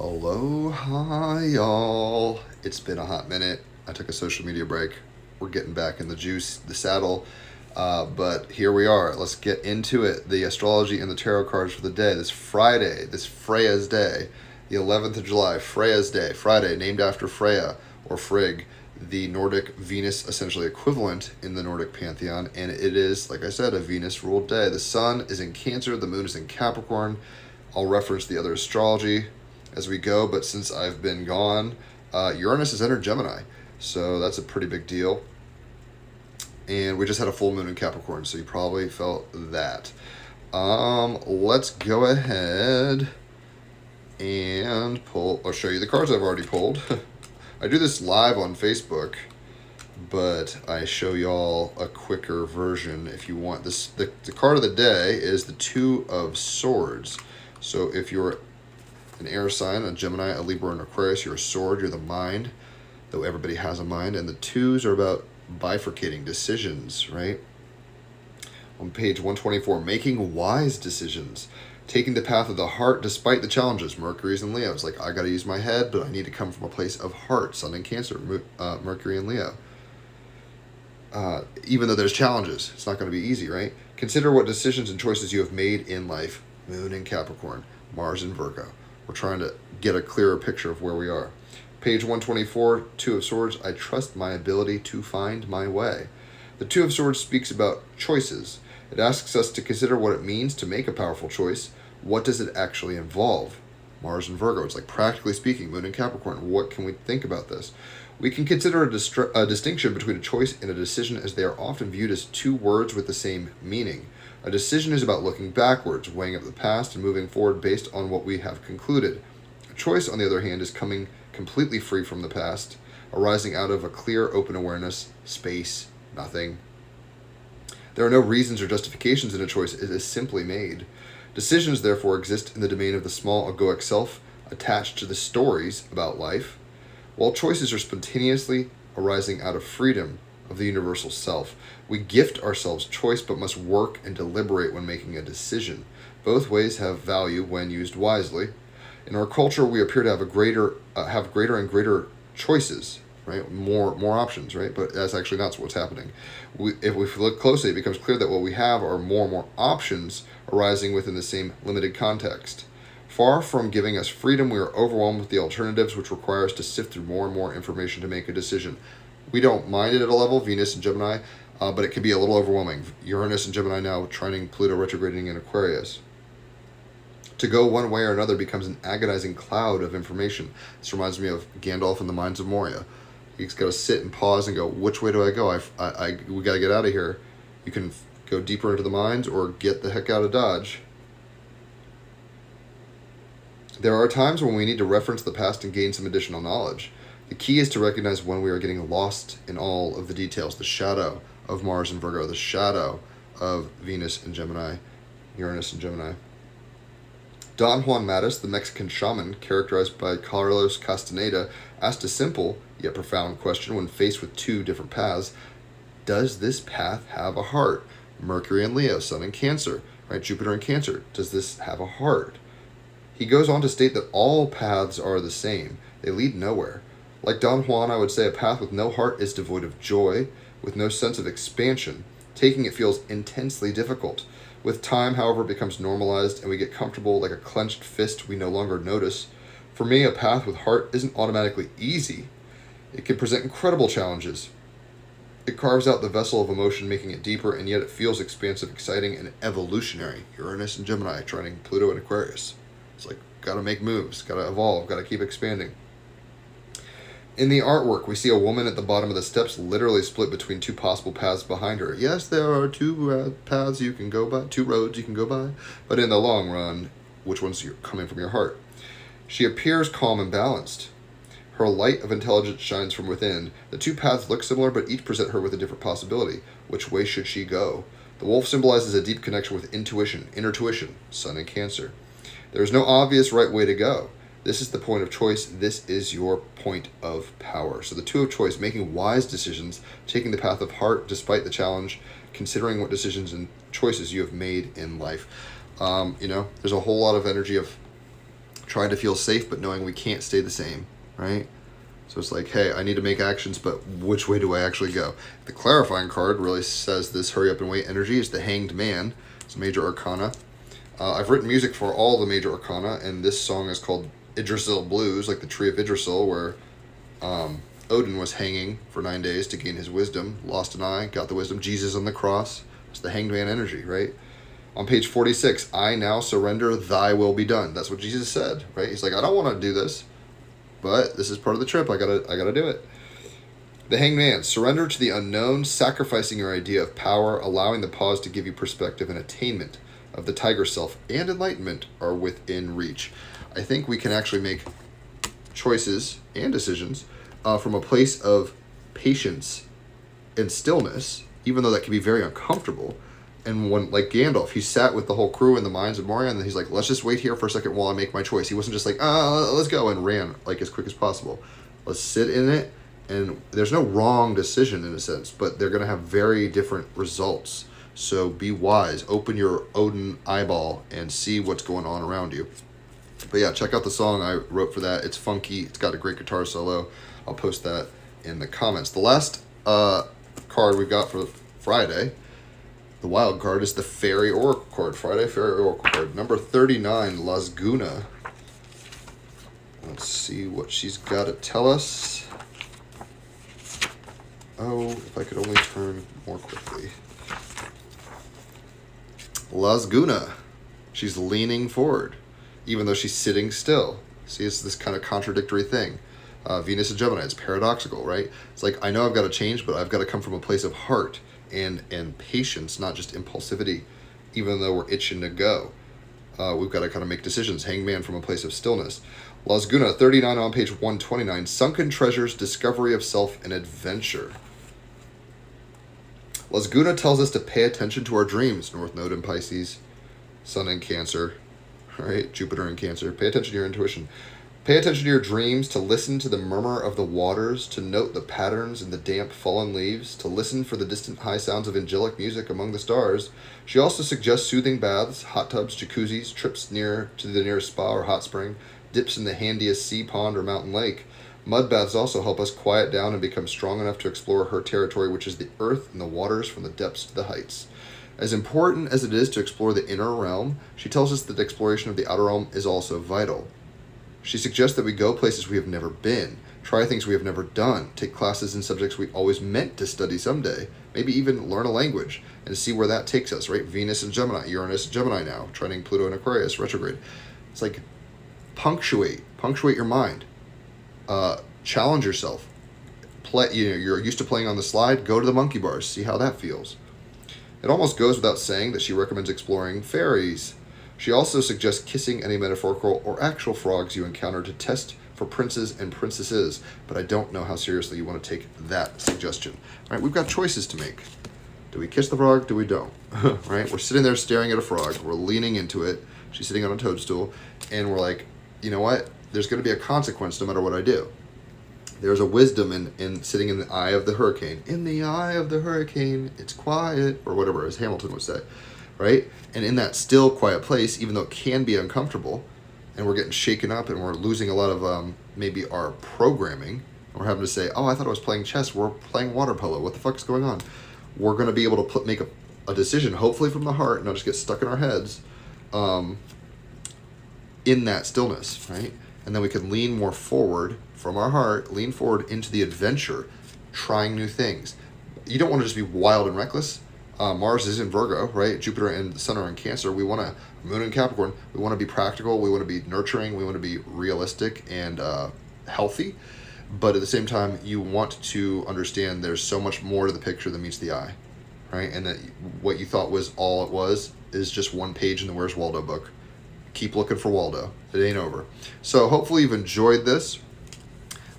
Aloha, y'all. It's been a hot minute. I took a social media break. We're getting back in the juice, the saddle. But here we are. Let's get into it. The astrology and the tarot cards for the day. This Friday, this Freya's Day, the 11th of July, Freya's Day. Friday, named after Freya, or Frigg, the Nordic Venus essentially equivalent in the Nordic pantheon. And it is, like I said, a Venus-ruled day. The sun is in Cancer. The moon is in Capricorn. I'll reference the other astrology as we go, but since I've been gone, Uranus has entered Gemini, so that's a pretty big deal. And we just had a full moon in Capricorn, so you probably felt that. Let's go ahead and pull, or show you the cards I've already pulled. I do this live on Facebook, but I show y'all a quicker version if you want. This. The card of the day is the Two of Swords. So if you're an air sign, a Gemini, a Libra, and Aquarius, you're a sword, you're the mind, though everybody has a mind. And the twos are about bifurcating decisions, right? On page 124, making wise decisions, taking the path of the heart despite the challenges. Mercury's in Leo. It's like, I got to use my head, but I need to come from a place of heart. Sun in Cancer, Mercury in Leo. Even though there's challenges, it's not going to be easy, right? Consider what decisions and choices you have made in life. Moon in Capricorn, Mars in Virgo. We're trying to get a clearer picture of where we are. Page 124, Two of Swords. I trust my ability to find my way. The Two of Swords speaks about choices. It asks us to consider what it means to make a powerful choice. What does it actually involve? Mars and Virgo. It's like, practically speaking, Moon and Capricorn. What can we think about this? We can consider a distinction between a choice and a decision, as they are often viewed as two words with the same meaning. A decision is about looking backwards, weighing up the past, and moving forward based on what we have concluded. A choice, on the other hand, is coming completely free from the past, arising out of a clear, open awareness, space, nothing. There are no reasons or justifications in a choice. It is simply made. Decisions, therefore, exist in the domain of the small egoic self, attached to the stories about life, while choices are spontaneously arising out of freedom of the universal self. We gift ourselves choice, but must work and deliberate when making a decision. Both ways have value when used wisely. In our culture, we appear to have greater and greater choices, right? More options, right? But that's actually not what's happening. If we look closely, it becomes clear that what we have are more and more options arising within the same limited context. Far from giving us freedom, we are overwhelmed with the alternatives, which require us to sift through more and more information to make a decision. We don't mind it at a level, Venus and Gemini, but it can be a little overwhelming. Uranus and Gemini now, trining Pluto retrograding in Aquarius. To go one way or another becomes an agonizing cloud of information. This reminds me of Gandalf in the Mines of Moria. He's got to sit and pause and go, which way do I go? We got to get out of here. You can go deeper into the mines or get the heck out of Dodge. There are times when we need to reference the past and gain some additional knowledge. The key is to recognize when we are getting lost in all of the details, the shadow of Mars and Virgo, the shadow of Venus and Gemini, Uranus and Gemini. Don Juan Matus, the Mexican shaman, characterized by Carlos Castaneda, asked a simple yet profound question when faced with two different paths. Does this path have a heart? Mercury in Leo, Sun in Cancer, right? Jupiter in Cancer. Does this have a heart? He goes on to state that all paths are the same. They lead nowhere. Like Don Juan, I would say a path with no heart is devoid of joy, with no sense of expansion. Taking it feels intensely difficult. With time, however, it becomes normalized and we get comfortable like a clenched fist we no longer notice. For me, a path with heart isn't automatically easy. It can present incredible challenges. It carves out the vessel of emotion, making it deeper, and yet it feels expansive, exciting, and evolutionary. Uranus and Gemini, trining Pluto and Aquarius. It's like, gotta make moves, gotta evolve, gotta keep expanding. In the artwork, we see a woman at the bottom of the steps literally split between two possible paths behind her. Yes, there are two paths you can go by, two roads you can go by, but in the long run, which one's coming from your heart? She appears calm and balanced. Her light of intelligence shines from within. The two paths look similar, but each present her with a different possibility. Which way should she go? The wolf symbolizes a deep connection with intuition, inner tuition, Sun in Cancer. There is no obvious right way to go. This is the point of choice. This is your point of power. So the two of choice, making wise decisions, taking the path of heart despite the challenge, considering what decisions and choices you have made in life. There's a whole lot of energy of trying to feel safe, but knowing we can't stay the same, right? So it's like, hey, I need to make actions, but which way do I actually go? The clarifying card really says this hurry up and wait energy is the Hanged Man. It's a major arcana. I've written music for all the major arcana, and this song is called Yggdrasil Blues, like the Tree of Yggdrasil, where Odin was hanging for 9 days to gain his wisdom, lost an eye, got the wisdom. Jesus on the cross. It's the Hanged Man energy, right? On page 46, I now surrender, thy will be done. That's what Jesus said, right? He's like, I don't want to do this, but this is part of the trip. I gotta do it. The Hanged Man, surrender to the unknown, sacrificing your idea of power, allowing the pause to give you perspective, and attainment of the tiger self and enlightenment are within reach. I think we can actually make choices and decisions from a place of patience and stillness, even though that can be very uncomfortable. And when, like Gandalf, he sat with the whole crew in the mines of Moria, and then he's like, let's just wait here for a second while I make my choice. He wasn't just like, let's go, and ran like as quick as possible. Let's sit in it, and there's no wrong decision in a sense, but they're going to have very different results. So be wise, open your Odin eyeball and see what's going on around you. But yeah, check out the song I wrote for that. It's funky. It's got a great guitar solo. I'll post that in the comments. The last card we've got for Friday, the wild card, is the Fairy Oracle card. Friday Fairy Oracle card. Number 39, Lasguna. Let's see what she's got to tell us. Oh, if I could only turn more quickly. Lasguna. She's leaning forward, even though she's sitting still. See, it's this kind of contradictory thing. Venus and Gemini, it's paradoxical, right? It's like, I know I've got to change, but I've got to come from a place of heart and patience, not just impulsivity, even though we're itching to go. We've got to kind of make decisions. Hangman from a place of stillness. Lasguna, 39 on page 129. Sunken treasures, discovery of self, and adventure. Lasguna tells us to pay attention to our dreams. North Node in Pisces, Sun in Cancer, right? Jupiter in Cancer. Pay attention to your intuition. Pay attention to your dreams, to listen to the murmur of the waters, to note the patterns in the damp fallen leaves, to listen for the distant high sounds of angelic music among the stars. She also suggests soothing baths, hot tubs, jacuzzis, trips near to the nearest spa or hot spring, dips in the handiest sea pond or mountain lake. Mud baths also help us quiet down and become strong enough to explore her territory, which is the earth and the waters from the depths to the heights. As important as it is to explore the inner realm, she tells us that exploration of the outer realm is also vital. She suggests that we go places we have never been, try things we have never done, take classes in subjects we always meant to study someday, maybe even learn a language, and see where that takes us, right? Venus and Gemini, Uranus and Gemini now, trining Pluto and Aquarius, retrograde. It's like, punctuate your mind. Challenge yourself. You're used to playing on the slide, go to the monkey bars, see how that feels. It almost goes without saying that she recommends exploring fairies. She also suggests kissing any metaphorical or actual frogs you encounter to test for princes and princesses, but I don't know how seriously you want to take that suggestion. All right, we've got choices to make. Do we kiss the frog? Do we don't? Right? We're sitting there staring at a frog. We're leaning into it. She's sitting on a toadstool, and we're like, you know what? There's going to be a consequence no matter what I do. There's a wisdom in sitting in the eye of the hurricane. In the eye of the hurricane, it's quiet, or whatever, as Hamilton would say, right? And in that still, quiet place, even though it can be uncomfortable, and we're getting shaken up, and we're losing a lot of maybe our programming, we're having to say, oh, I thought I was playing chess, we're playing water polo, what the fuck is going on? We're going to be able to make a decision, hopefully from the heart, not just get stuck in our heads, in that stillness, right? And then we can lean more forward from our heart, lean forward into the adventure, trying new things. You don't want to just be wild and reckless. Mars is in Virgo, right? Jupiter and the Sun are in Cancer. We want to, Moon in Capricorn, we want to be practical, we want to be nurturing, we want to be realistic and healthy. But at the same time, you want to understand there's so much more to the picture than meets the eye, right? And that what you thought was all it was is just one page in the Where's Waldo book. Keep looking for Waldo. It ain't over. So hopefully you've enjoyed this.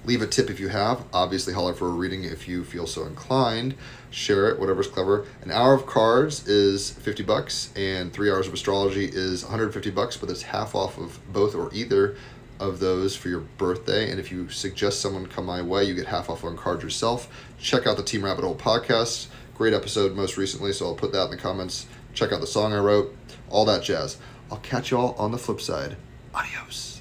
Leave a tip if you have. Obviously, holler for a reading if you feel so inclined. Share it, whatever's clever. An hour of cards is $50, and 3 hours of astrology is $150, but it's half off of both or either of those for your birthday. And if you suggest someone come my way, you get half off on cards yourself. Check out the Team Rabbit Hole podcast. Great episode most recently, so I'll put that in the comments. Check out the song I wrote, all that jazz. I'll catch y'all on the flip side. Adios.